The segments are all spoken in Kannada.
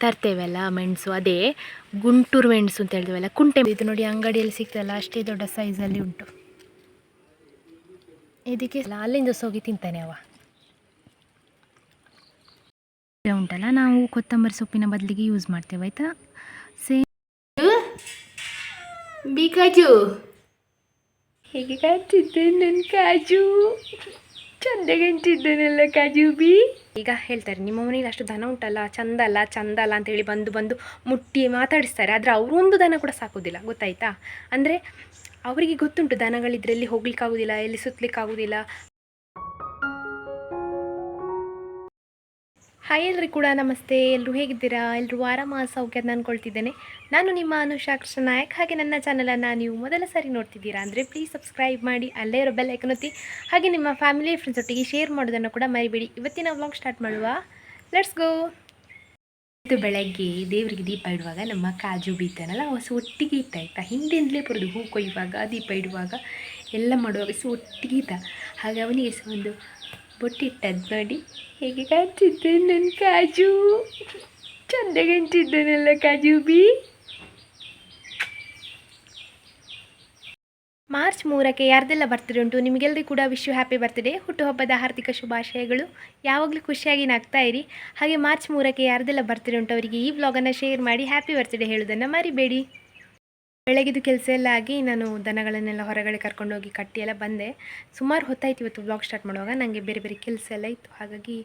ತರ್ತೇವಲ್ಲ ಮೆಣಸು, ಅದೇ ಗುಂಟೂರು ಮೆಣಸು ಅಂತ ಹೇಳ್ತೇವಲ್ಲ, ಕುಂಟೆ. ಇದು ನೋಡಿ ಅಂಗಡಿಯಲ್ಲಿ ಸಿಗ್ತಲ್ಲ, ಅಷ್ಟೇ ದೊಡ್ಡ ಸೈಜಲ್ಲಿ ಉಂಟು. ಇದಕ್ಕೆ ಅಲ್ಲಿಂದ ಸೋಗಿ ತಿಂತಾನೆ ಅವ. ಉಂಟಲ್ಲ, ನಾವು ಕೊತ್ತಂಬರಿ ಸೊಪ್ಪಿನ ಬದಲಿಗೆ ಯೂಸ್ ಮಾಡ್ತೇವೆ, ಆಯಿತಾ. ಸೇಮ್ ಕಾಜು ಹೇಗೆ ಕಾಣ್ತಿದ್ದೆ ನನ್ನ ಕಾಜು, ಚಂದ ಕಾಣ್ತಿದ್ದೇನೆಲ್ಲ ಕಾಜು ಬಿ. ಈಗ ಹೇಳ್ತಾರೆ ನಿಮ್ಮ ಮನೇಲಿ ಅಷ್ಟು ದನ ಉಂಟಲ್ಲ, ಚಂದ ಅಲ್ಲ ಅಂತೇಳಿ ಬಂದು ಮುಟ್ಟಿ ಮಾತಾಡಿಸ್ತಾರೆ. ಆದರೆ ಅವರು ಒಂದು ದನ ಕೂಡ ಸಾಕೋದಿಲ್ಲ, ಗೊತ್ತಾಯ್ತಾ. ಅಂದರೆ ಅವರಿಗೆ ಗೊತ್ತುಂಟು ದನಗಳಿದ್ರೆ ಎಲ್ಲಿ ಹೋಗ್ಲಿಕ್ಕಾಗೋದಿಲ್ಲ, ಎಲ್ಲಿ ಸುತ್ತಲಿಕ್ಕಾಗೋದಿಲ್ಲ. ಹಾಯ್ ಎಲ್ರಿಗೂ ಕೂಡ ನಮಸ್ತೆ. ಎಲ್ಲರೂ ಹೇಗಿದ್ದೀರಾ? ಎಲ್ಲರೂ ಆರಾಮ ಸೌಖ್ಯ ಅಂತ ಅಂದ್ಕೊಳ್ತಿದ್ದೇನೆ. ನಾನು ನಿಮ್ಮ ಅನುಷಾ ಕೃಷ್ಣ ನಾಯಕ್. ಹಾಗೆ ನನ್ನ ಚಾನಲನ್ನು ನೀವು ಮೊದಲ ಸಾರಿ ನೋಡ್ತಿದ್ದೀರಾ ಅಂದರೆ ಪ್ಲೀಸ್ ಸಬ್ಸ್ಕ್ರೈಬ್ ಮಾಡಿ, ಅಲ್ಲೇ ಇರೋ ಬೆಲ್ ಐಕನ್ ಒತ್ತಿ. ಹಾಗೆ ನಿಮ್ಮ ಫ್ಯಾಮಿಲಿ ಫ್ರೆಂಡ್ಸ್ ಒಟ್ಟಿಗೆ ಶೇರ್ ಮಾಡೋದನ್ನು ಕೂಡ ಮರಿಬೇಡಿ. ಇವತ್ತಿನ ವ್ಲಾಗ್ ಸ್ಟಾರ್ಟ್ ಮಾಡುವ, ಲೆಟ್ಸ್ ಗೋ. ಇದು ಬೆಳಗ್ಗೆ ದೇವರಿಗೆ ದೀಪ ಇಡುವಾಗ ನಮ್ಮ ಕಾಜು ಬೀತಾನಲ್ಲ, ಹೊಸ ಒಟ್ಟಿಗೆ ಇತ್ತ ಆಯಿತಾ. ಹಿಂದಿಂದಲೇ ಬರೋದು, ಹೂ ಕೊಯ್ಯುವಾಗ, ದೀಪ ಇಡುವಾಗ ಎಲ್ಲ ಮಾಡುವಾಗ ಒಟ್ಟಿಗೆ ಇದ್ದ. ಹಾಗೆ ಅವನಿಗೆ ಸಹ ಒಂದು ಬೊಟ್ಟಿಟ್ಟದ್ದು ನೋಡಿ ಹೇಗೆ ಕಾಣ್ತಿದ್ದೆ ನನ್ನ ಕಾಜು, ಚಂದ ಕಾಣ್ತಿದ್ದೇನೆಲ್ಲ ಕಾಜು ಬಿ. ಮಾರ್ಚ್ 3ಕ್ಕೆ ಯಾರ್ದೆಲ್ಲ ಬರ್ತ್ಡೇ ಉಂಟು, ನಿಮಗೆಲ್ಲರಿಗೂ ಕೂಡ ವಿಶ್ ಯು ಹ್ಯಾಪಿ ಬರ್ತ್ಡೇ, ಹುಟ್ಟುಹಬ್ಬದ ಹಾರ್ದಿಕ ಶುಭಾಶಯಗಳು. ಯಾವಾಗಲೂ ಖುಷಿಯಾಗಿ ನಗ್ತಾ ಇರಿ. ಹಾಗೆ ಮಾರ್ಚ್ 3ಕ್ಕೆ ಯಾರ್ದೆಲ್ಲ ಬರ್ತ್ಡೇ ಉಂಟು ಅವರಿಗೆ ಈ ವ್ಲಾಗನ್ನು ಶೇರ್ ಮಾಡಿ ಹ್ಯಾಪಿ ಬರ್ತ್ಡೇ ಹೇಳೋದನ್ನು ಮರಿಬೇಡಿ. ಬೆಳಗಿದು ಕೆಲಸ ಎಲ್ಲ ಆಗಿ ನಾನು ದನಗಳನ್ನೆಲ್ಲ ಹೊರಗಡೆ ಕರ್ಕೊಂಡೋಗಿ ಕಟ್ಟಿಯೆಲ್ಲ ಬಂದೆ. ಸುಮಾರು ಹೊತ್ತಾಯ್ತು ಇವತ್ತು ವ್ಲಾಗ್ ಸ್ಟಾರ್ಟ್ ಮಾಡುವಾಗ. ನನಗೆ ಬೇರೆ ಬೇರೆ ಕೆಲಸ ಎಲ್ಲ ಇತ್ತು, ಹಾಗಾಗಿ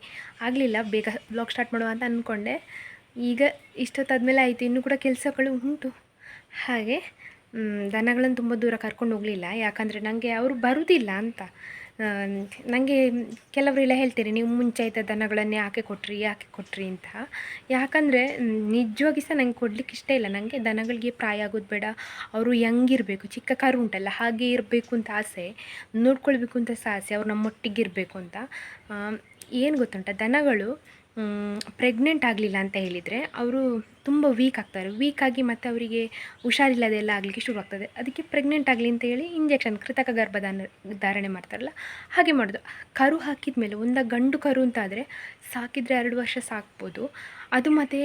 ಆಗಲಿಲ್ಲ ಬೇಗ ವ್ಲಾಗ್ ಸ್ಟಾರ್ಟ್ ಮಾಡುವ ಅಂತ ಅಂದ್ಕೊಂಡೆ. ಈಗ ಇಷ್ಟೊತ್ತಾದಮೇಲೆ ಆಯಿತು, ಇನ್ನೂ ಕೂಡ ಕೆಲಸಗಳು ಉಂಟು. ಹಾಗೆ ದನಗಳನ್ನು ತುಂಬ ದೂರ ಕರ್ಕೊಂಡು ಹೋಗಲಿಲ್ಲ, ಯಾಕಂದರೆ ನನಗೆ ಅವರು ಬರುವುದಿಲ್ಲ ಅಂತ. ನನಗೆ ಕೆಲವರೆಲ್ಲ ಹೇಳ್ತೀರಿ ನೀವು ಮುಂಚೆ ಆಯ್ತಾ ದನಗಳನ್ನೇ ಯಾಕೆ ಕೊಟ್ರಿ ಅಂತ. ಯಾಕಂದರೆ ನಿಜವಾಗಿ ಸಹ ನಂಗೆ ಕೊಡಲಿಕ್ಕೆ ಇಷ್ಟ ಇಲ್ಲ. ನನಗೆ ದನಗಳಿಗೆ ಪ್ರಾಯ ಆಗೋದು ಬೇಡ, ಅವರು ಯಂಗಿರಬೇಕು, ಚಿಕ್ಕ ಕರು ಉಂಟಲ್ಲ ಹಾಗೆ ಇರಬೇಕು ಅಂತ ಆಸೆ, ನೋಡ್ಕೊಳ್ಬೇಕು ಅಂತ ಸಹ ಆಸೆ, ಅವ್ರು ನಮ್ಮೊಟ್ಟಿಗೆ ಇರಬೇಕು ಅಂತ. ಏನು ಗೊತ್ತುಂಟ, ದನಗಳು ಪ್ರೆಗ್ನೆಂಟ್ ಆಗಲಿಲ್ಲ ಅಂತ ಹೇಳಿದರೆ ಅವರು ತುಂಬ ವೀಕ್ ಆಗ್ತಾರೆ. ವೀಕಾಗಿ ಮತ್ತು ಅವರಿಗೆ ಹುಷಾರಿಲ್ಲದೆಲ್ಲ ಆಗಲಿಕ್ಕೆ ಶುರುವಾಗ್ತದೆ. ಅದಕ್ಕೆ ಪ್ರೆಗ್ನೆಂಟ್ ಆಗಲಿ ಅಂತ ಹೇಳಿ ಇಂಜೆಕ್ಷನ್, ಕೃತಕ ಧಾರಣೆ ಮಾಡ್ತಾರಲ್ಲ ಹಾಗೆ ಮಾಡೋದು. ಕರು ಹಾಕಿದ ಮೇಲೆ ಒಂದು ಗಂಡು ಕರು ಅಂತಾದರೆ ಸಾಕಿದರೆ 2 ವರ್ಷ ಸಾಕ್ಬೋದು. ಅದು ಮತ್ತು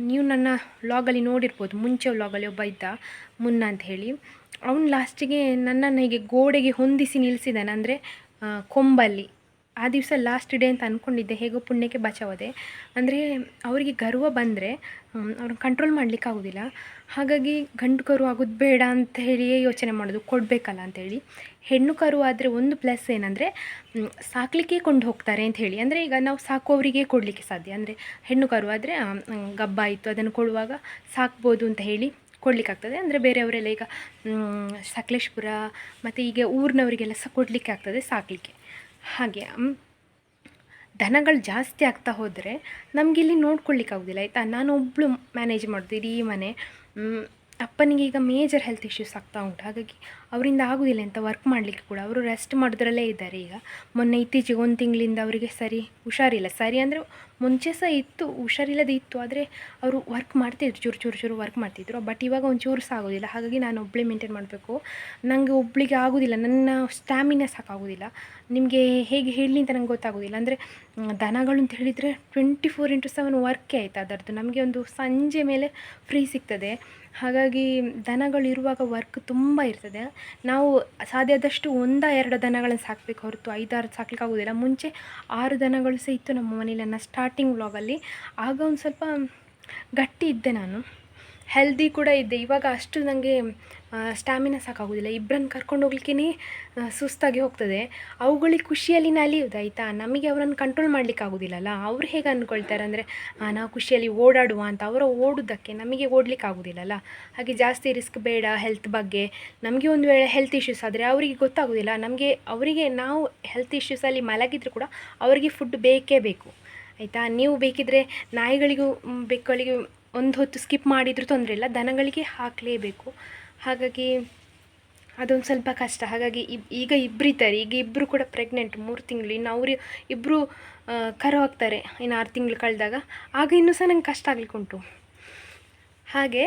ನೀವು ನನ್ನ ವ್ಲಾಗಲ್ಲಿ ನೋಡಿರ್ಬೋದು, ಮುಂಚೆ ವ್ಲಾಗಲ್ಲಿ ಒಬ್ಬ ಇದ್ದ ಮುನ್ನ ಅಂತ ಹೇಳಿ, ಅವನು ಲಾಸ್ಟಿಗೆ ನನ್ನನ್ನು ಹೀಗೆ ಗೋಡೆಗೆ ಹೊಂದಿಸಿ ನಿಲ್ಲಿಸಿದ್ದಾನೆ, ಅಂದರೆ ಕೊಂಬಲ್ಲಿ. ಆ ದಿವಸ ಲಾಸ್ಟ್ ಡೇ ಅಂತ ಅಂದ್ಕೊಂಡಿದ್ದೆ, ಹೇಗೋ ಪುಣ್ಯಕ್ಕೆ ಬಚಾವದೆ. ಅಂದರೆ ಅವರಿಗೆ ಗರ್ವ ಬಂದರೆ ಅವ್ರನ್ನ ಕಂಟ್ರೋಲ್ ಮಾಡಲಿಕ್ಕೆ ಆಗೋದಿಲ್ಲ. ಹಾಗಾಗಿ ಗಂಡು ಕರು ಆಗೋದು ಬೇಡ ಅಂತ ಹೇಳಿಯೇ ಯೋಚನೆ ಮಾಡೋದು, ಕೊಡಬೇಕಲ್ಲ ಅಂಥೇಳಿ. ಹೆಣ್ಣು ಕರು ಆದರೆ ಒಂದು ಪ್ಲಸ್ ಏನಂದರೆ ಸಾಕಲಿಕ್ಕೆ ಕೊಂಡು ಹೋಗ್ತಾರೆ ಅಂತ ಹೇಳಿ. ಅಂದರೆ ಈಗ ನಾವು ಸಾಕುವವರಿಗೆ ಕೊಡಲಿಕ್ಕೆ ಸಾಧ್ಯ. ಅಂದರೆ ಹೆಣ್ಣು ಕರು ಆದರೆ ಗಬ್ಬಾಯಿತು ಅದನ್ನು ಕೊಡುವಾಗ ಸಾಕ್ಬೋದು ಅಂತ ಹೇಳಿ ಕೊಡಲಿಕ್ಕಾಗ್ತದೆ. ಅಂದರೆ ಬೇರೆಯವರೆಲ್ಲ ಈಗ ಸಕಲೇಶ್ಪುರ ಮತ್ತು ಈಗ ಊರಿನವರಿಗೆಲ್ಲ ಸಹ ಕೊಡಲಿಕ್ಕೆ ಆಗ್ತದೆ ಸಾಕಲಿಕ್ಕೆ. ಹಾಗೆ ದನಗಳು ಜಾಸ್ತಿ ಆಗ್ತಾ ಹೋದರೆ ನಮಗಿಲ್ಲಿ ನೋಡ್ಕೊಳ್ಳಿಕ್ಕಾಗೋದಿಲ್ಲ ಆಯಿತಾ. ನಾನು ಒಬ್ಬಳು ಮ್ಯಾನೇಜ್ ಮಾಡೋದು ಇಡೀ ಮನೆ. ಅಪ್ಪನಿಗೆ ಈಗ ಮೇಜರ್ ಹೆಲ್ತ್ ಇಶ್ಯೂಸ್ ಆಗ್ತಾ ಉಂಟು, ಹಾಗಾಗಿ ಅವರಿಂದ ಆಗೋದಿಲ್ಲ ಅಂತ ವರ್ಕ್ ಮಾಡಲಿಕ್ಕೆ ಕೂಡ. ಅವರು ರೆಸ್ಟ್ ಮಾಡೋದ್ರಲ್ಲೇ ಇದ್ದಾರೆ ಈಗ. ಮೊನ್ನೆ ಇತ್ತೀಚೆಗೆ 1 ತಿಂಗಳಿಂದ ಅವರಿಗೆ ಹುಷಾರಿಲ್ಲ. ಸರಿ ಅಂದರೆ ಮುಂಚೆ ಸಹ ಇತ್ತು, ಹುಷಾರಿಲ್ಲದೆ ಇತ್ತು, ಆದರೆ ಅವರು ವರ್ಕ್ ಮಾಡ್ತಿದ್ರು, ಚೂರು ವರ್ಕ್ ಮಾಡ್ತಿದ್ರು. ಬಟ್ ಇವಾಗ ಒಂಚೂರು ಸಹ ಆಗೋದಿಲ್ಲ. ಹಾಗಾಗಿ ನಾನು ಒಬ್ಬಳೇ ಮೇಂಟೈನ್ ಮಾಡಬೇಕು. ನನಗೆ ಒಬ್ಬಳಿಗೆ ಆಗೋದಿಲ್ಲ, ನನ್ನ ಸ್ಟ್ಯಾಮಿನಾ ಸಾಕಾಗೋದಿಲ್ಲ. ನಿಮಗೆ ಹೇಗೆ ಹೇಳಲಿ ಅಂತ ನಂಗೆ ಗೊತ್ತಾಗೋದಿಲ್ಲ. ಅಂದರೆ ದನಗಳು ಅಂತ ಹೇಳಿದರೆ 24x7 ವರ್ಕೇ ಆಯಿತಾ ಅದರದ್ದು. ನಮಗೆ ಒಂದು ಸಂಜೆ ಮೇಲೆ ಫ್ರೀ ಸಿಗ್ತದೆ. ಹಾಗಾಗಿ ದನಗಳು ಇರುವಾಗ ವರ್ಕ್ ತುಂಬ ಇರ್ತದೆ. ನಾವು ಸಾಧ್ಯ ಆದಷ್ಟು 1-2 ದನಗಳನ್ನು ಸಾಕಬೇಕು ಹೊರತು 5-6 ಸಾಕಲಿಕ್ಕಾಗೋದಿಲ್ಲ. ಮುಂಚೆ 6 ದನಗಳು ಸಹ ಇತ್ತು ನಮ್ಮ ಮನೇಲಿ ನನ್ನ ಸ್ಟಾರ್ಟಿಂಗ್ ವ್ಲಾಗಲ್ಲಿ. ಆಗ ಒಂದು ಸ್ವಲ್ಪ ಗಟ್ಟಿ ಇದ್ದೆ, ನಾನು ಹೆಲ್ದಿ ಕೂಡ ಇದ್ದೆ. ಇವಾಗ ಅಷ್ಟು ನನಗೆ ಸ್ಟ್ಯಾಮಿನಾ ಸಾಕಾಗೋದಿಲ್ಲ. ಇಬ್ಬರನ್ನು ಕರ್ಕೊಂಡು ಹೋಗ್ಲಿಕ್ಕೇ ಸುಸ್ತಾಗಿ ಹೋಗ್ತದೆ. ಅವುಗಳಿಗೆ ಖುಷಿಯಲ್ಲಿ ನಲಿಯೋದು ಆಯಿತಾ. ನಮಗೆ ಅವರನ್ನು ಕಂಟ್ರೋಲ್ ಮಾಡಲಿಕ್ಕೆ ಆಗೋದಿಲ್ಲಲ್ಲ. ಅವ್ರು ಹೇಗೆ ಅಂದ್ಕೊಳ್ತಾರೆ ಅಂದರೆ ನಾವು ಖುಷಿಯಲ್ಲಿ ಓಡಾಡುವ ಅಂತ. ಅವರ ಓಡೋದಕ್ಕೆ ನಮಗೆ ಓಡಲಿಕ್ಕೆ ಆಗೋದಿಲ್ಲಲ್ಲ. ಹಾಗೆ ಜಾಸ್ತಿ ರಿಸ್ಕ್ ಬೇಡ ಹೆಲ್ತ್ ಬಗ್ಗೆ. ನಮಗೆ ಒಂದು ವೇಳೆ ಹೆಲ್ತ್ ಇಶ್ಯೂಸ್ ಆದರೆ ಅವರಿಗೆ ಗೊತ್ತಾಗೋದಿಲ್ಲ. ಅವರಿಗೆ ನಾವು ಹೆಲ್ತ್ ಇಶ್ಯೂಸಲ್ಲಿ ಮಲಗಿದ್ರು ಕೂಡ ಅವರಿಗೆ ಫುಡ್ ಬೇಕೇ ಬೇಕು ಆಯಿತಾ. ನೀವು ಬೇಕಿದ್ದರೆ ನಾಯಿಗಳಿಗೂ ಬೆಕ್ಕುಗಳಿಗೂ ಒಂದು ಹೊತ್ತು ಸ್ಕಿಪ್ ಮಾಡಿದರೂ ತೊಂದರೆ ಇಲ್ಲ, ದನಗಳಿಗೆ ಹಾಕಲೇಬೇಕು. ಹಾಗಾಗಿ ಅದೊಂದು ಸ್ವಲ್ಪ ಕಷ್ಟ. ಹಾಗಾಗಿ ಈಗ ಇಬ್ಬರಿದ್ದಾರೆ, ಈಗ ಇಬ್ಬರು ಕೂಡ ಪ್ರೆಗ್ನೆಂಟ್ 3 ತಿಂಗಳು. ಇನ್ನು ಅವರು ಇಬ್ಬರು ಕರು ಆಗ್ತಾರೆ ಇನ್ನು 6 ತಿಂಗಳು ಕಳೆದಾಗ. ಆಗ ಇನ್ನೂ ಸಹ ನಂಗೆ ಕಷ್ಟ ಆಗಲಿಕ್ಕೆ ಉಂಟು. ಹಾಗೆ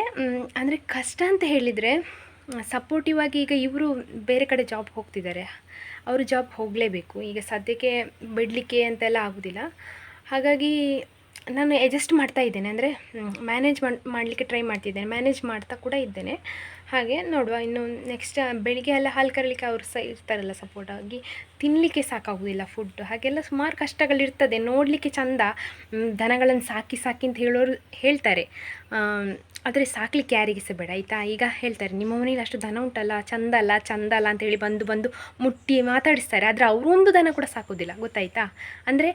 ಅಂದರೆ ಕಷ್ಟ ಅಂತ ಹೇಳಿದರೆ ಸಪೋರ್ಟಿವ್ ಆಗಿ ಈಗ ಇವರು ಬೇರೆ ಕಡೆ ಜಾಬ್ ಹೋಗ್ತಿದ್ದಾರೆ. ಅವರು ಜಾಬ್ ಹೋಗಲೇಬೇಕು. ಈಗ ಸದ್ಯಕ್ಕೆ ಬಿಡಲಿಕ್ಕೆ ಅಂತೆಲ್ಲ ಆಗೋದಿಲ್ಲ. ಹಾಗಾಗಿ ನಾನು ಅಡ್ಜಸ್ಟ್ ಮಾಡ್ತಾ ಇದ್ದೇನೆ, ಅಂದರೆ ಮ್ಯಾನೇಜ್ ಮಾಡಲಿಕ್ಕೆ ಟ್ರೈ ಮಾಡ್ತಿದ್ದೇನೆ, ಮ್ಯಾನೇಜ್ ಮಾಡ್ತಾ ಕೂಡ ಇದ್ದೇನೆ. ಹಾಗೆ ನೋಡುವ, ಇನ್ನು ನೆಕ್ಸ್ಟ್ ಬೆಳಿಗ್ಗೆ ಎಲ್ಲ ಹಾಲು ಕರೀಲಿಕ್ಕೆ ಅವ್ರು ಸಹ ಇರ್ತಾರಲ್ಲ ಸಪೋರ್ಟ್ ಆಗಿ, ತಿನ್ನಲಿಕ್ಕೆ ಸಾಕಾಗೋದಿಲ್ಲ ಫುಡ್, ಹಾಗೆಲ್ಲ ಸುಮಾರು ಕಷ್ಟಗಳಿರ್ತದೆ. ನೋಡಲಿಕ್ಕೆ ಚಂದ ದನಗಳನ್ನು ಸಾಕಿ ಸಾಕಿ ಅಂತ ಹೇಳೋರು ಹೇಳ್ತಾರೆ, ಆದರೆ ಸಾಕ್ಲಿಕ್ಕೆ ಯಾರಿಗೆ ಸಹ ಬೇಡ ಆಯಿತಾ. ಈಗ ಹೇಳ್ತಾರೆ ನಿಮ್ಮ ಮನೇಲಿ ಅಷ್ಟು ದನ ಉಂಟಲ್ಲ, ಚಂದ ಅಲ್ಲ ಅಂತೇಳಿ ಬಂದು ಮುಟ್ಟಿ ಮಾತಾಡಿಸ್ತಾರೆ, ಆದರೆ ಅವರೊಂದು ದನ ಕೂಡ ಸಾಕೋದಿಲ್ಲ, ಗೊತ್ತಾಯ್ತಾ. ಅಂದರೆ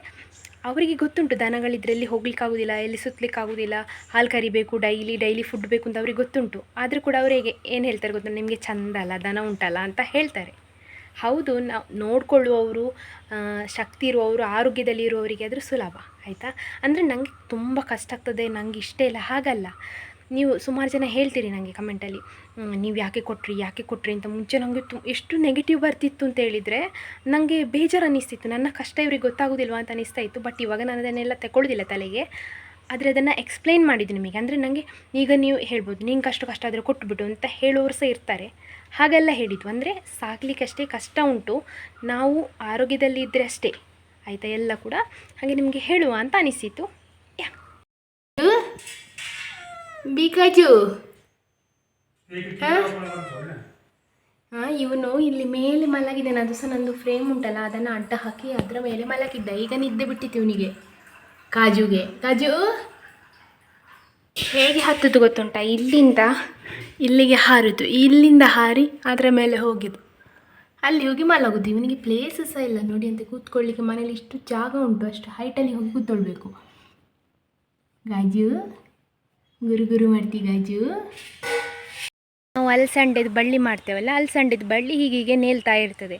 ಅವರಿಗೆ ಗೊತ್ತುಂಟು ದನಗಳಿದ್ರಲ್ಲಿ ಹೋಗ್ಲಿಕ್ಕಾಗೋದಿಲ್ಲ, ಎಲ್ಲಿ ಸುತ್ತಲಿಕ್ಕಾಗೋದಿಲ್ಲ, ಹಾಲು ಕರಿಬೇಕು, ಡೈಲಿ ಫುಡ್ ಬೇಕು ಅಂತ ಅವ್ರಿಗೆ ಗೊತ್ತುಂಟು. ಆದರೂ ಕೂಡ ಅವರಿಗೆ ಏನು ಹೇಳ್ತಾರೆ ಗೊತ್ತು, ನಿಮಗೆ ಚಂದ ಅಲ್ಲ, ದನ ಉಂಟಲ್ಲ ಅಂತ ಹೇಳ್ತಾರೆ. ಹೌದು, ನಾವು ನೋಡಿಕೊಳ್ಳುವವರು, ಶಕ್ತಿ ಇರುವವರು, ಆರೋಗ್ಯದಲ್ಲಿ ಇರುವವರಿಗೆ ಆದರೂ ಸುಲಭ ಆಯಿತಾ. ಅಂದರೆ ನನಗೆ ತುಂಬ ಕಷ್ಟ ಆಗ್ತದೆ, ನನಗೆ ಇಷ್ಟ ಇಲ್ಲ ಹಾಗಲ್ಲ. ನೀವು ಸುಮಾರು ಜನ ಹೇಳ್ತೀರಿ ನನಗೆ ಕಮೆಂಟಲ್ಲಿ, ನೀವು ಯಾಕೆ ಕೊಟ್ರಿ ಅಂತ. ಮುಂಚೆ ನನಗೆ ಎಷ್ಟು ನೆಗೆಟಿವ್ ಬರ್ತಿತ್ತು ಅಂತ ಹೇಳಿದರೆ ನನಗೆ ಬೇಜಾರು ಅನ್ನಿಸ್ತಿತ್ತು, ನನ್ನ ಕಷ್ಟ ಇವ್ರಿಗೆ ಗೊತ್ತಾಗೋದಿಲ್ವಾ ಅಂತ ಅನಿಸ್ತಾ ಇತ್ತು. ಬಟ್ ಇವಾಗ ನಾನು ಅದನ್ನೆಲ್ಲ ತಗೊಳ್ಳೋದಿಲ್ಲ ತಲೆಗೆ, ಆದರೆ ಅದನ್ನು ಎಕ್ಸ್ಪ್ಲೈನ್ ಮಾಡಿದ್ದು ನಿಮಗೆ. ಅಂದರೆ ನನಗೆ ಈಗ ನೀವು ಹೇಳ್ಬೋದು, ನಿಂಗೆ ಕಷ್ಟ ಆದರೆ ಕೊಟ್ಟುಬಿಟ್ಟು ಅಂತ ಹೇಳೋರು ಸಹ ಇರ್ತಾರೆ, ಹಾಗೆಲ್ಲ ಹೇಳಿದ್ದು. ಅಂದರೆ ಸಾಕಲಿಕ್ಕಷ್ಟೇ ಕಷ್ಟ ಉಂಟು, ನಾವು ಆರೋಗ್ಯದಲ್ಲಿ ಇದ್ದರೆ ಅಷ್ಟೇ ಆಯಿತಾ ಎಲ್ಲ ಕೂಡ. ಹಾಗೆ ನಿಮಗೆ ಹೇಳುವ ಅಂತ ಅನಿಸಿತು. ಬಿಕಾಜು ಇವನು ಇಲ್ಲಿ ಮೇಲೆ ಮಲಗಿದ್ದಾನೆ, ಅದು ಸಹ ನಂದು ಫ್ರೇಮ್ ಉಂಟಲ್ಲ ಅದನ್ನು ಅಡ್ಡ ಹಾಕಿ ಅದರ ಮೇಲೆ ಮಲಗಿದ್ದ. ಈಗ ನಿದ್ದೆ ಬಿಟ್ಟಿತ್ತು ಇವನಿಗೆ, ಕಾಜು ಹೇಗೆ ಹತ್ತದು ಗೊತ್ತುಂಟ, ಇಲ್ಲಿಂದ ಇಲ್ಲಿಗೆ ಹಾರಿತು, ಇಲ್ಲಿಂದ ಹಾರಿ ಅದರ ಮೇಲೆ ಹೋಗಿದ್ದು, ಅಲ್ಲಿ ಹೋಗಿ ಮಲಗೋದು. ಇವನಿಗೆ ಪ್ಲೇಸ್ ಸಹ ಇಲ್ಲ ನೋಡಿ ಅಂತ ಕೂತ್ಕೊಳ್ಳಿಕ್ಕೆ. ಮನೇಲಿ ಇಷ್ಟು ಜಾಗ ಉಂಟು, ಅಷ್ಟು ಹೈಟಲ್ಲಿ ಹೋಗಿ ಕೂತ್ಕೊಳ್ಬೇಕು. ಗಾಜು ಗುರು ಮಾಡ್ತೀವಿ ಗಾಜು. ನಾವು ಅಲಸಂಡೆದು ಬಳ್ಳಿ ಮಾಡ್ತೇವಲ್ಲ, ಅಲಸಂಡೆದು ಬಳ್ಳಿ ಹೀಗೆ ನೇಲ್ತಾ ಇರ್ತದೆ.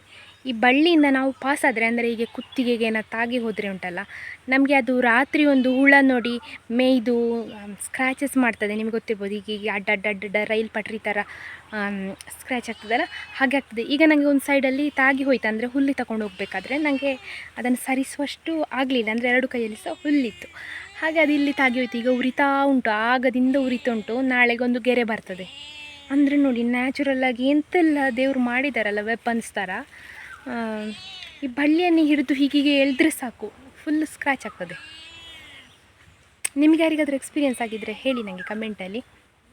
ಈ ಬಳ್ಳಿಯಿಂದ ನಾವು ಪಾಸ್ ಆದರೆ, ಅಂದರೆ ಹೀಗೆ ಕುತ್ತಿಗೆಗೆ ಏನಾದ್ರು ತಾಗಿ ಹೋದರೆ ಉಂಟಲ್ಲ, ನಮಗೆ ಅದು ರಾತ್ರಿ ಒಂದು ಹುಳ ನೋಡಿ ಮೇಯ್ದು ಸ್ಕ್ರ್ಯಾಚಸ್ ಮಾಡ್ತದೆ. ನಿಮಗೆ ಗೊತ್ತಿರ್ಬೋದು, ಈಗ ಅಡ್ಡ ರೈಲ್ ಪಟ್ರಿ ಥರ ಸ್ಕ್ರ್ಯಾಚ್ ಆಗ್ತದಲ್ಲ, ಹಾಗೆ ಆಗ್ತದೆ. ಈಗ ನನಗೆ ಒಂದು ಸೈಡಲ್ಲಿ ತಾಗಿ ಹೋಯ್ತು, ಅಂದರೆ ಹುಲ್ಲು ತಗೊಂಡು ಹೋಗಬೇಕಾದ್ರೆ ನನಗೆ ಅದನ್ನು ಸರಿಸುವಷ್ಟು ಆಗಲಿಲ್ಲ, ಅಂದರೆ ಎರಡು ಕೈಯಲ್ಲಿ ಸಹ ಹುಲ್ಲಿತ್ತು, ಹಾಗೆ ಅದು ಇಲ್ಲಿ ತಾಗಿ ಹೋಯ್ತು. ಈಗ ಉರಿತಾ ಉಂಟು, ಆಗದಿಂದ ಉರಿತುಂಟು, ನಾಳೆಗೊಂದು ಗೆರೆ ಬರ್ತದೆ. ಅಂದರೆ ನೋಡಿ, ನ್ಯಾಚುರಲ್ಲಾಗಿ ಎಂತೆಲ್ಲ ದೇವರು ಮಾಡಿದಾರಲ್ಲ ವೆಪನ್ಸ್ ಥರ. ಈ ಬಳ್ಳಿಯನ್ನು ಹಿಡಿದು ಹೀಗೆ ಎಳೆದ್ರೆ ಸಾಕು, ಫುಲ್ ಸ್ಕ್ರ್ಯಾಚ್ ಆಗ್ತದೆ. ನಿಮಗೆ ಯಾರಿಗಾದರೂ ಎಕ್ಸ್ಪೀರಿಯೆನ್ಸ್ ಆಗಿದ್ದರೆ ಹೇಳಿ ನನಗೆ ಕಮೆಂಟಲ್ಲಿ.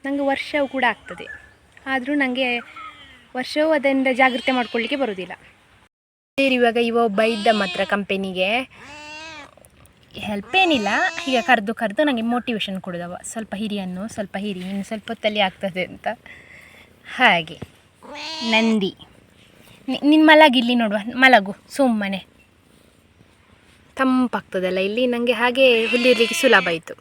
ನನಗೆ ವರ್ಷವೂ ಕೂಡ ಆಗ್ತದೆ, ಆದರೂ ನನಗೆ ವರ್ಷವೂ ಅದರಿಂದ ಜಾಗ್ರತೆ ಮಾಡ್ಕೊಳ್ಳಿಕ್ಕೆ ಬರೋದಿಲ್ಲ. ಇವಾಗ ಒಬ್ಬ ಇದ್ದ ಮಾತ್ರ ಕಂಪೆನಿಗೆ ಹೆಲ್ಪ್ ಏನಿಲ್ಲ, ಈಗ ಕರೆದು ನನಗೆ ಮೋಟಿವೇಶನ್ ಕೊಡೋದವ, ಸ್ವಲ್ಪ ಹಿರಿ ಇನ್ನು ಸ್ವಲ್ಪ ಹೊತ್ತಲ್ಲಿ ಆಗ್ತದೆ ಅಂತ. ಹಾಗೆ ನಂದಿ ನಿನ್ನ ಮಲಗಿಲ್ಲಿ ನೋಡುವ, ಮಲಗು ಸುಮ್ಮನೆ, ತಂಪಾಗ್ತದಲ್ಲ ಇಲ್ಲಿ. ನನಗೆ ಹಾಗೆ ಹುಲ್ಲಿರಲಿಕ್ಕೆ ಸುಲಭ ಆಯಿತು.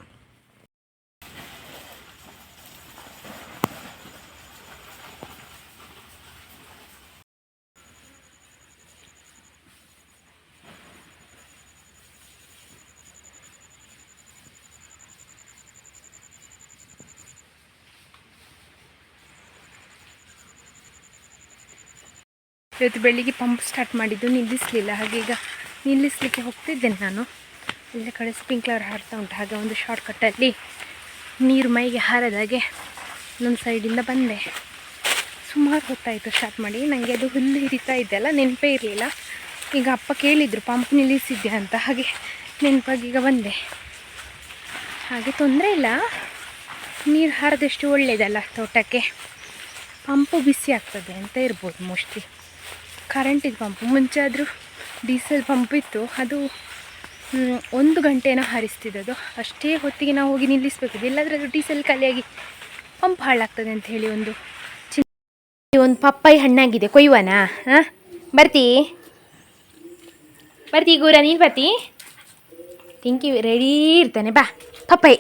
ಇವತ್ತು ಬೆಳಿಗ್ಗೆ ಪಂಪ್ ಸ್ಟಾರ್ಟ್ ಮಾಡಿದ್ದು ನಿಲ್ಲಿಸಲಿಲ್ಲ, ಹಾಗೆ ಈಗ ನಿಲ್ಲಿಸಲಿಕ್ಕೆ ಹೋಗ್ತಿದ್ದೇನೆ ನಾನು. ಎಲ್ಲ ಕಡೆ ಸ್ಪ್ರಿಂಕ್ಲರ್ ಹಾರ್ತಾ ಉಂಟು, ಹಾಗೆ ಒಂದು ಶಾರ್ಟ್ಕಟ್ಟಲ್ಲಿ ನೀರು ಮೈಗೆ ಹಾರದಾಗೆ ನನ್ನ ಸೈಡಿಂದ ಬಂದೆ. ಸುಮಾರು ಹೊತ್ತಾಯಿತು ಸ್ಟಾರ್ಟ್ ಮಾಡಿ. ನನಗೆ ಅದು ಹುಲ್ಲು ಹಿರಿತಾ ಇದ್ದೆಲ್ಲ ನೆನಪೇ ಇರಲಿಲ್ಲ. ಈಗ ಅಪ್ಪ ಕೇಳಿದರು ಪಂಪ್ ನಿಲ್ಲಿಸಿದ್ದೆ ಅಂತ, ಹಾಗೆ ನೆನಪಾಗಿ ಈಗ ಬಂದೆ. ಹಾಗೆ ತೊಂದರೆ ಇಲ್ಲ, ನೀರು ಹಾರದಷ್ಟು ಒಳ್ಳೆಯದಲ್ಲ ತೋಟಕ್ಕೆ. ಪಂಪು ಬಿಸಿ ಆಗ್ತದೆ ಅಂತ ಇರ್ಬೋದು ಮೋಸ್ಟ್ಲಿ. ಕರೆಂಟಿದ್ದು ಪಂಪು, ಮುಂಚೆ ಆದರೂ ಡೀಸೆಲ್ ಪಂಪ್ ಇತ್ತು, ಅದು 1 ಗಂಟೆನೋ ಹಾರಿಸ್ತಿದ್ದದು. ಅಷ್ಟೇ ಹೊತ್ತಿಗೆ ನಾವು ಹೋಗಿ ನಿಲ್ಲಿಸಬೇಕು, ಇಲ್ಲಾದರೆ ಅದು ಡೀಸೆಲ್ ಖಾಲಿಯಾಗಿ ಪಂಪ್ ಹಾಳಾಗ್ತದೆ ಅಂತ ಹೇಳಿ ಒಂದು ಪಪ್ಪಾಯಿ ಹಣ್ಣಾಗಿದೆ, ಕೊಯ್ವನಾ? ಬರ್ತೀ ಗೂರ, ನೀನು ಬರ್ತೀ? ಟಿಂಕಿ ರೆಡಿ ಇರ್ತಾನೆ, ಬಾ ಪಪ್ಪಾಯಿ.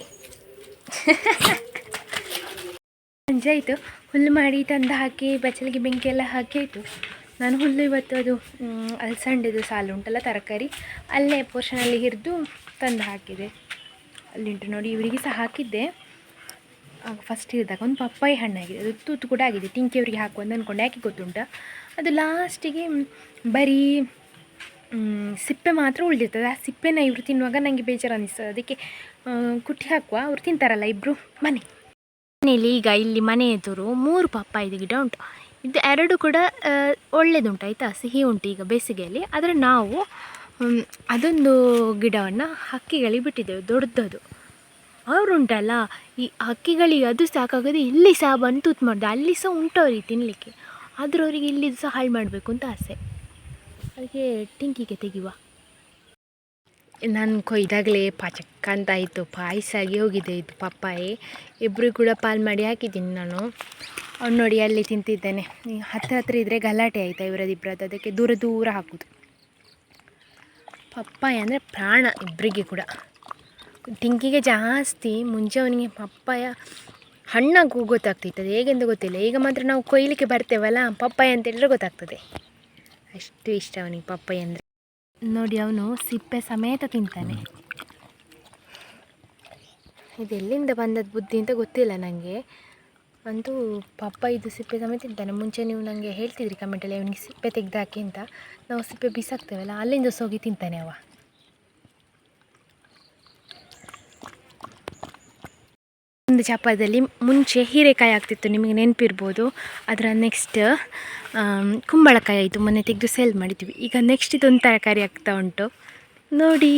ಸಂಜೆ ಆಯಿತು, ಹುಲ್ಲು ಮಾಡಿ ತಂದು ಹಾಕಿ ಬಚ್ಚಲಿಗೆ ಬೆಂಕಿ ಎಲ್ಲ ಹಾಕಿ ಆಯಿತು. ನಾನು ಹುಲ್ಲು ಇವತ್ತು ಅದು ಅಲಸಂಡೆದು ಸಾಲು ಉಂಟಲ್ಲ ತರಕಾರಿ, ಅಲ್ಲೇ ಪೋರ್ಷನಲ್ಲಿ ಹಿರಿದು ತಂದು ಹಾಕಿದೆ. ಅಲ್ಲಿಂಟು ನೋಡಿ, ಇವರಿಗೆ ಸಹ ಹಾಕಿದ್ದೆ. ಆಗ ಫಸ್ಟ್ ಹಿರಿದಾಗ ಒಂದು ಪಪ್ಪಾಯಿ ಹಣ್ಣಾಗಿದೆ, ಅದು ತೂತು ಕೂಡ ಆಗಿದೆ. ಟಿಂಕಿಯವರಿಗೆ ಹಾಕುವಂತ ಅಂದ್ಕೊಂಡು, ಯಾಕೆ ಗೊತ್ತುಂಟ, ಅದು ಲಾಸ್ಟಿಗೆ ಬರೀ ಸಿಪ್ಪೆ ಮಾತ್ರ ಉಳಿದಿರ್ತದೆ. ಆ ಸಿಪ್ಪೆನ ಇವರು ತಿನ್ನುವಾಗ ನನಗೆ ಬೇಜಾರು ಅನ್ನಿಸ್ತದೆ, ಅದಕ್ಕೆ ಕುಟ್ಟಿ ಹಾಕುವ, ಅವ್ರು ತಿಂತಾರಲ್ಲ ಇಬ್ಬರು. ಮನೇಲಿ ಈಗ ಇಲ್ಲಿ ಮನೆ ಎದುರು 3 ಪಪ್ಪಾಯಿದು ಗಿಡ ಉಂಟು. ಇದು 2 ಕೂಡ ಒಳ್ಳೆಯದುಂಟು ಆಯಿತಾ, ಸಿಹಿ ಉಂಟು ಈಗ ಬೇಸಿಗೆಯಲ್ಲಿ. ಆದರೆ ನಾವು ಅದೊಂದು ಗಿಡವನ್ನು ಹಕ್ಕಿಗಳಿಗೆ ಬಿಟ್ಟಿದ್ದೆವು, ದೊಡ್ಡದು. ಅವರುಂಟಲ್ಲ ಈ ಹಕ್ಕಿಗಳಿಗೆ ಅದು ಸಾಕಾಗದೆ ಇಲ್ಲಿ ಸಹ ಬಂದು ತೂತು ಮಾಡಿದೆ, ಅಲ್ಲಿ ಸಹ ಉಂಟು ಅವ್ರಿಗೆ ತಿನ್ನಲಿಕ್ಕೆ, ಆದರೂ ಅವರಿಗೆ ಇಲ್ಲಿದ್ದು ಸಹ ಹಾಳು ಮಾಡಬೇಕು ಅಂತ ಆಸೆ. ಅದಕ್ಕೆ ಟಿಂಕಿಗೆ ತೆಗಿವ. ನಾನು ಕೊಯ್ದಾಗಲೇ ಪಾಚಕ್ಕ ಅಂತ ಆಯಿತು, ಪಾಯಸ ಆಗಿ ಹೋಗಿದೆ. ಇದು ಪಪ್ಪಾಯಿ ಇಬ್ಬರು ಕೂಡ ಪಾಲು ಮಾಡಿ ಹಾಕಿದ್ದೀನಿ ನಾನು. ಅವ್ನು ನೋಡಿ ಅಲ್ಲಿ ತಿಂತಿದ್ದಾನೆ. ಹತ್ರ ಇದ್ದರೆ ಗಲಾಟೆ ಆಯಿತಾ ಇವರದಿಬ್ಬರದ್ದು, ಅದಕ್ಕೆ ದೂರ ದೂರ ಹಾಕೋದು. ಪಪ್ಪಾಯ ಅಂದರೆ ಪ್ರಾಣ ಇಬ್ಬರಿಗೆ ಕೂಡ. ಟಿಂಕಿಗೆ ಜಾಸ್ತಿ. ಮುಂಚೆ ಅವನಿಗೆ ಪಪ್ಪಾಯ ಹಣ್ಣಾಗಿ ಗೊತ್ತಾಗ್ತಿತ್ತು, ಅದು ಹೇಗೆಂದು ಗೊತ್ತಿಲ್ಲ. ಈಗ ಮಾತ್ರ ನಾವು ಕೊಯ್ಲಿಕ್ಕೆ ಬರ್ತೇವಲ್ಲ, ಪಪ್ಪಾಯ ಅಂತೇಳಿದ್ರೆ ಗೊತ್ತಾಗ್ತದೆ. ಅಷ್ಟು ಇಷ್ಟ ಅವನಿಗೆ ಪಪ್ಪಾಯ ಅಂದರೆ. ನೋಡಿ ಅವನು ಸಿಪ್ಪೆ ಸಮೇತ ತಿಂತಾನೆ. ಇದೆಲ್ಲಿಂದ ಬಂದದ್ದು ಬುದ್ಧಿ ಅಂತ ಗೊತ್ತಿಲ್ಲ ನನಗೆ, ಅಂತೂ ಪಪ್ಪಾಯದು ಸಿಪ್ಪೆ ಸಮೇತ ತಿಂತಾನೆ. ಮುಂಚೆ ನೀವು ನನಗೆ ಹೇಳ್ತಿದ್ರಿ ಕಮೆಂಟಲ್ಲಿ ಅವನಿಗೆ ಸಿಪ್ಪೆ ತೆಗೆದಾಕಿ ಅಂತ. ನಾವು ಸಿಪ್ಪೆ ಬಿಸಾಕ್ತೇವಲ್ಲ, ಅಲ್ಲಿಂದ ಸೋಗಿ ತಿಂತಾನೆ ಅವ. ಒಂದು ಚಪಾದಲ್ಲಿ ಮುಂಚೆ ಹೀರೆಕಾಯಿ ಆಗ್ತಿತ್ತು, ನಿಮಗೆ ನೆನಪಿರ್ಬೋದು. ಅದರ ನೆಕ್ಸ್ಟ್ ಕುಂಬಳಕಾಯಿ ಆಯಿತು, ಮೊನ್ನೆ ತೆಗೆದು ಸೇಲ್ ಮಾಡಿದ್ವಿ. ಈಗ ನೆಕ್ಸ್ಟ್ ಇದೊಂದು ತರಕಾರಿ ಆಗ್ತಾ ಉಂಟು ನೋಡಿ,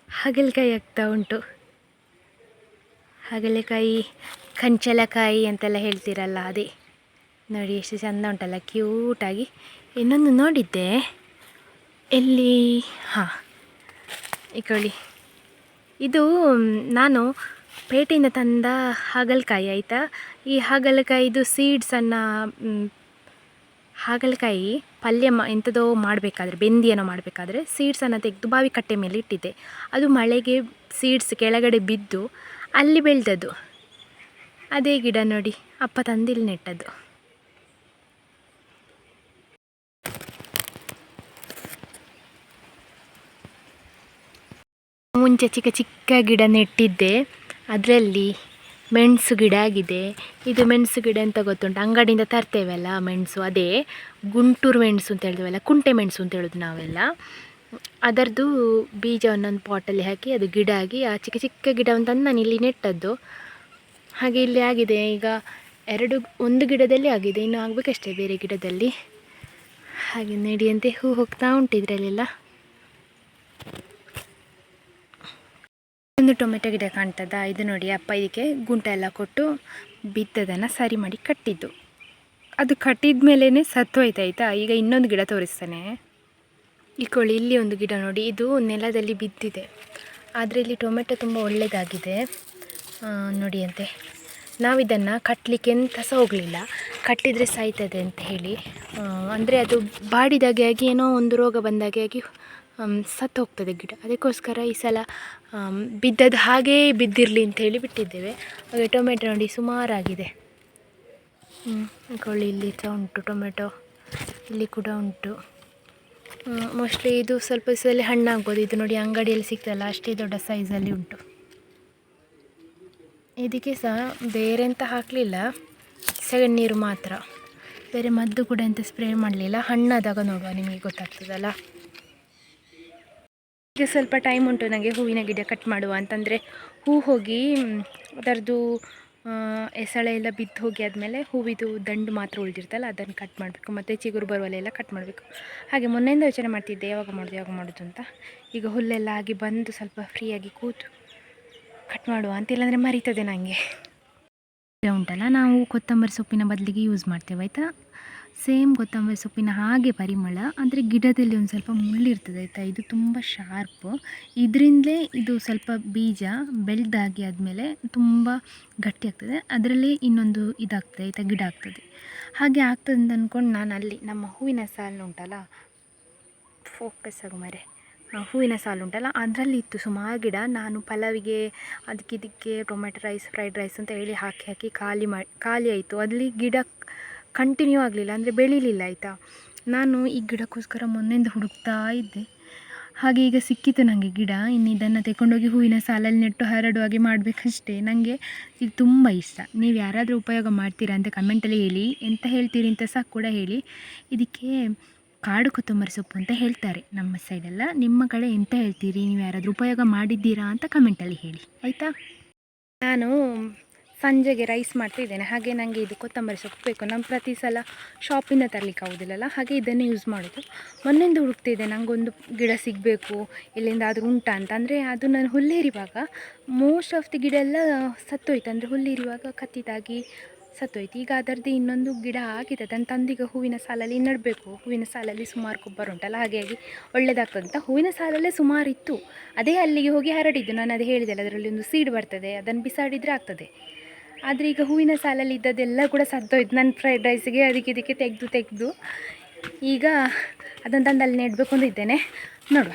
ಹಾಗಲಕಾಯಿ ಆಗ್ತಾ ಉಂಟು. ಹಾಗಲಕಾಯಿ, ಕಂಚಲಕಾಯಿ ಅಂತೆಲ್ಲ ಹೇಳ್ತೀರಲ್ಲ ಅದೇ. ನೋಡಿ ಎಷ್ಟು ಚೆಂದ ಉಂಟಲ್ಲ, ಕ್ಯೂಟಾಗಿ. ಇನ್ನೊಂದು ನೋಡಿದ್ದೆ ಎಲ್ಲಿ, ಹಾಂ ಇಕೊಳ್ಳಿ, ಇದು ನಾನು ಪೇಟೆಯಿಂದ ತಂದ ಹಾಗಲಕಾಯಿ ಆಯಿತಾ. ಈ ಹಾಗಲಕಾಯಿದು ಸೀಡ್ಸನ್ನು, ಹಾಗಲಕಾಯಿ ಪಲ್ಯ ಎಂಥದೋ ಮಾಡಬೇಕಾದ್ರೆ, ಬೆಂದಿಯೇನೋ ಮಾಡಬೇಕಾದ್ರೆ ಸೀಡ್ಸನ್ನು ತೆಗೆದು ಬಾವಿ ಕಟ್ಟೆ ಮೇಲೆ ಇಟ್ಟಿದ್ದೆ. ಅದು ಮಳೆಗೆ ಸೀಡ್ಸ್ ಕೆಳಗಡೆ ಬಿದ್ದು ಅಲ್ಲಿ ಬೆಳೆದದ್ದು. ಅದೇ ಗಿಡ ನೋಡಿ, ಅಪ್ಪ ತಂದಿಲ್ಲಿ ನೆಟ್ಟದ್ದು. ಮುಂಚೆ ಚಿಕ್ಕ ಚಿಕ್ಕ ಗಿಡ ನೆಟ್ಟಿದ್ದೆ, ಅದರಲ್ಲಿ ಮೆಣಸು ಗಿಡ ಆಗಿದೆ. ಇದು ಮೆಣಸು ಗಿಡ ಅಂತ ಗೊತ್ತುಂಟು, ಅಂಗಡಿಯಿಂದ ತರ್ತೇವಲ್ಲ ಮೆಣಸು, ಅದೇ ಗುಂಟೂರು ಮೆಣಸು ಅಂತ ಹೇಳ್ತೇವಲ್ಲ, ಕುಂಟೆ ಮೆಣಸು ಅಂತ ಹೇಳೋದು ನಾವೆಲ್ಲ. ಅದರದ್ದು ಬೀಜ ಒಂದೊಂದು ಪಾಟಲ್ಲಿ ಹಾಕಿ ಅದು ಗಿಡ ಆಗಿ, ಆ ಚಿಕ್ಕ ಚಿಕ್ಕ ಗಿಡವನ್ನು ತಂದು ನಾನು ಇಲ್ಲಿ ನೆಟ್ಟದ್ದು. ಹಾಗೆ ಇಲ್ಲಿ ಆಗಿದೆ ಈಗ ಒಂದು ಗಿಡದಲ್ಲಿ ಆಗಿದೆ, ಇನ್ನು ಆಗಬೇಕಷ್ಟೇ ಬೇರೆ ಗಿಡದಲ್ಲಿ. ಹಾಗೆ ನೆಡಿಯಂತೆ ಹೂ ಹೋಗ್ತಾ ಉಂಟು ಇದರಲ್ಲೆಲ್ಲ. ಒಂದು ಟೊಮೆಟೊ ಗಿಡ ಕಾಣ್ತದ, ಇದು ನೋಡಿ ಅಪ್ಪ ಇದಕ್ಕೆ ಗುಂಟ ಎಲ್ಲ ಕೊಟ್ಟು ಬಿದ್ದದನ್ನು ಸರಿ ಮಾಡಿ ಕಟ್ಟಿದ್ದು. ಅದು ಕಟ್ಟಿದ ಮೇಲೇ ಸತ್ತೋಯ್ತಾಯ್ತಾ. ಈಗ ಇನ್ನೊಂದು ಗಿಡ ತೋರಿಸ್ತಾನೆ. ಇಕೊಳ್ಳಿ, ಇಲ್ಲಿ ಒಂದು ಗಿಡ ನೋಡಿ, ಇದು ನೆಲದಲ್ಲಿ ಬಿದ್ದಿದೆ, ಆದರೆ ಇಲ್ಲಿ ಟೊಮೆಟೊ ತುಂಬ ಒಳ್ಳೆಯದಾಗಿದೆ ನೋಡಿ ಅಂತೆ. ನಾವಿದನ್ನು ಕಟ್ಟಲಿಕ್ಕೆ ಎಂತ ಸಹ ಹೋಗಲಿಲ್ಲ, ಕಟ್ಟಿದರೆ ಸಾಯ್ತದೆ ಅಂತ ಹೇಳಿ. ಅಂದರೆ ಅದು ಬಾಡಿದಾಗೆ ಆಗಿ ಏನೋ ಒಂದು ರೋಗ ಬಂದಾಗೆ ಆಗಿ ಸತ್ತು ಹೋಗ್ತದೆ ಗಿಡ. ಅದಕ್ಕೋಸ್ಕರ ಈ ಸಲ ಬಿದ್ದದ್ದು ಹಾಗೇ ಬಿದ್ದಿರಲಿ ಅಂತ ಹೇಳಿ ಬಿಟ್ಟಿದ್ದೇವೆ. ಹಾಗೆ ಟೊಮೆಟೊ ನೋಡಿ ಸುಮಾರಾಗಿದೆ. ಕೊಳ್ಳಿ ಇಲ್ಲಿ ಸಹ ಉಂಟು ಟೊಮೆಟೊ, ಇಲ್ಲಿ ಕೂಡ ಉಂಟು. ಮೋಸ್ಟ್ಲಿ ಇದು ಸ್ವಲ್ಪ ದಿವಸದಲ್ಲಿ ಹಣ್ಣಾಗ್ಬೋದು. ಇದು ನೋಡಿ ಅಂಗಡಿಯಲ್ಲಿ ಸಿಗ್ತಲ್ಲ, ಅಷ್ಟೇ ದೊಡ್ಡ ಸೈಜಲ್ಲಿ ಉಂಟು. ಇದಕ್ಕೆ ಸಹ ಬೇರೆ ಎಂತ ಹಾಕಲಿಲ್ಲ, ಸಗಣಿ ನೀರು ಮಾತ್ರ, ಬೇರೆ ಮದ್ದು ಕೂಡ ಎಂತ ಸ್ಪ್ರೇ ಮಾಡಲಿಲ್ಲ. ಹಣ್ಣಾದಾಗ ನೋಡುವ ನಿಮಗೆ ಗೊತ್ತಾಗ್ತದಲ್ಲ. ಈಗ ಸ್ವಲ್ಪ ಟೈಮ್ ಉಂಟು ನನಗೆ ಹೂವಿನ ಗಿಡ ಕಟ್ ಮಾಡುವ ಅಂತಂದರೆ, ಹೂ ಹೋಗಿ ಅದರದ್ದು ಎಸಳೆ ಎಲ್ಲ ಬಿದ್ದು ಹೋಗಿ ಆದಮೇಲೆ ಹೂವಿದು ದಂಡು ಮಾತ್ರ ಉಳಿದಿರ್ತಲ್ಲ, ಅದನ್ನು ಕಟ್ ಮಾಡಬೇಕು. ಮತ್ತು ಚಿಗುರು ಬರುವಲ್ಲೆಲ್ಲ ಕಟ್ ಮಾಡಬೇಕು. ಹಾಗೆ ಮೊನ್ನೆಯಿಂದ ಯೋಚನೆ ಮಾಡ್ತಿದ್ದೆ ಯಾವಾಗ ಮಾಡೋದು ಅಂತ. ಈಗ ಹುಲ್ಲೆಲ್ಲ ಆಗಿ ಬಂದು ಸ್ವಲ್ಪ ಫ್ರೀಯಾಗಿ ಕೂತು ಕಟ್ ಮಾಡುವ ಅಂತ, ಇಲ್ಲಾಂದರೆ ಮರೀತದೆ ನನಗೆ. ಉಂಟಲ್ಲ, ನಾವು ಕೊತ್ತಂಬರಿ ಸೊಪ್ಪಿನ ಬದಲಿಗೆ ಯೂಸ್ ಮಾಡ್ತೇವೆ ಆಯಿತಾ. ಸೇಮ್ ಕೊತ್ತಂಬರಿ ಸೊಪ್ಪಿನ ಹಾಗೆ ಪರಿಮಳ, ಅಂದರೆ ಗಿಡದಲ್ಲಿ ಒಂದು ಸ್ವಲ್ಪ ಮುಳ್ಳಿರ್ತದೆ ಆಯಿತಾ. ಇದು ತುಂಬ ಶಾರ್ಪು, ಇದರಿಂದಲೇ ಇದು ಸ್ವಲ್ಪ ಬೀಜ ಬೆಳೆದಾಗಿ ಆದಮೇಲೆ ತುಂಬ ಗಟ್ಟಿ ಆಗ್ತದೆ. ಅದರಲ್ಲಿ ಇನ್ನೊಂದು ಇದಾಗ್ತದೆ ಆಯಿತಾ, ಗಿಡ ಆಗ್ತದೆ. ಹಾಗೆ ಆಗ್ತದೆ ಅಂತ ಅಂದ್ಕೊಂಡು ನಾನು ಅಲ್ಲಿ ನಮ್ಮ ಹೂವಿನ ಸಾಲು ಉಂಟಲ್ಲ, ಫೋಕಸ್ ಆಗು ಮರೆ, ಹೂವಿನ ಸಾಲು ಉಂಟಲ್ಲ, ಅದರಲ್ಲಿ ಇತ್ತು ಸುಮಾರು ಗಿಡ. ನಾನು ಪಲಾವಿಗೆ ಅದಕ್ಕೆ ಟೊಮೆಟೊ ರೈಸ್, ಫ್ರೈಡ್ ರೈಸ್ ಅಂತ ಹೇಳಿ ಹಾಕಿ ಖಾಲಿ ಆಯಿತು. ಅಲ್ಲಿ ಗಿಡ ಕಂಟಿನ್ಯೂ ಆಗಲಿಲ್ಲ, ಅಂದರೆ ಬೆಳೀಲಿಲ್ಲ ಆಯಿತಾ. ನಾನು ಈ ಗಿಡಕ್ಕೋಸ್ಕರ ಮೊನ್ನೆಯಿಂದ ಹುಡುಕ್ತಾ ಇದ್ದೆ. ಹಾಗೆ ಈಗ ಸಿಕ್ಕಿತು ನನಗೆ ಗಿಡ. ಇನ್ನು ಇದನ್ನು ತಗೊಂಡೋಗಿ ಹೂವಿನ ಸಾಲಲ್ಲಿ ನೆಟ್ಟು ಹರಡುವಾಗೆ ಮಾಡಬೇಕಷ್ಟೇ. ನನಗೆ ಇದು ತುಂಬ ಇಷ್ಟ. ನೀವು ಯಾರಾದರೂ ಉಪಯೋಗ ಮಾಡ್ತೀರಾ ಅಂತ ಕಮೆಂಟಲ್ಲಿ ಹೇಳಿ, ಎಂತ ಹೇಳ್ತೀರಿ ಅಂತ ಸಹ ಕೂಡ ಹೇಳಿ. ಇದಕ್ಕೆ ಕಾಡು ಕೊತ್ತಂಬರಿ ಸೊಪ್ಪು ಅಂತ ಹೇಳ್ತಾರೆ ನಮ್ಮ ಸೈಡೆಲ್ಲ. ನಿಮ್ಮ ಕಡೆ ಎಂತ ಹೇಳ್ತೀರಿ, ನೀವು ಯಾರಾದರೂ ಉಪಯೋಗ ಮಾಡಿದ್ದೀರಾ ಅಂತ ಕಮೆಂಟಲ್ಲಿ ಹೇಳಿ ಆಯಿತಾ. ನಾನು ಸಂಜೆಗೆ ರೈಸ್ ಮಾಡ್ತಿದ್ದೇನೆ. ಹಾಗೆ ನನಗೆ ಇದು ಕೊತ್ತಂಬರಿ ಸೊಪ್ಪು ಬೇಕು. ನಾನು ಪ್ರತಿ ಸಲ ಶಾಪಿಂದ ತರಲಿಕ್ಕೆ ಆಗೋದಿಲ್ಲಲ್ಲ, ಹಾಗೆ ಇದನ್ನು ಯೂಸ್ ಮಾಡೋದು. ಮೊನ್ನೆಯಿಂದ ಹುಡುಕ್ತಿದ್ದೆ ನನಗೊಂದು ಗಿಡ ಸಿಗಬೇಕು, ಎಲ್ಲಿಂದಾದರೂ ಉಂಟಾ ಅಂತ. ಅಂದರೆ ಅದು ನಾನು ಹುಲ್ಲೇರಿವಾಗ ಮೋಸ್ಟ್ ಆಫ್ ದಿ ಗಿಡ ಎಲ್ಲ ಸತ್ತೋಯ್ತು. ಅಂದರೆ ಹುಲ್ಲೇರಿವಾಗ ಕತ್ತಿದಾಗಿ ಸತ್ತೋಯ್ತು. ಈಗ ಅದರದ್ದು ಇನ್ನೊಂದು ಗಿಡ ಆಗಿದೆ, ಅದನ್ನು ತಂದೀಗ ಹೂವಿನ ಸಾಲಲ್ಲಿ ನೆಡಬೇಕು. ಹೂವಿನ ಸಾಲಲ್ಲಿ ಸುಮಾರು ಗೊಬ್ಬರ ಉಂಟಲ್ಲ, ಹಾಗಾಗಿ ಒಳ್ಳೆಯದಾಗ್ತದೆ ಅಂತ ಹೂವಿನ ಸಾಲಲ್ಲೇ ಸುಮಾರು ಇತ್ತು. ಅದೇ ಅಲ್ಲಿಗೆ ಹೋಗಿ ಹರಡಿದ್ದು. ನಾನು ಅದು ಹೇಳಿದೆಲ್ಲ, ಅದರಲ್ಲಿ ಒಂದು ಸೀಡ್ ಬರ್ತದೆ, ಅದನ್ನು ಬಿಸಾಡಿದರೆ ಆಗ್ತದೆ. ಆದರೆ ಈಗ ಹೂವಿನ ಸಾಲಲ್ಲಿ ಇದ್ದದ್ದೆಲ್ಲ ಕೂಡ ಸತ್ತೋಯ್ತು. ನನ್ನ ಫ್ರೈಡ್ ರೈಸಿಗೆ ಅದಕ್ಕೆ ಇದಕ್ಕೆ ತೆಗೆದು ಈಗ ಅದನ್ನು ತಂದು ಅಲ್ಲಿ ನೆಡಬೇಕು ಅಂತ ಇದ್ದೇನೆ. ನೋಡುವ.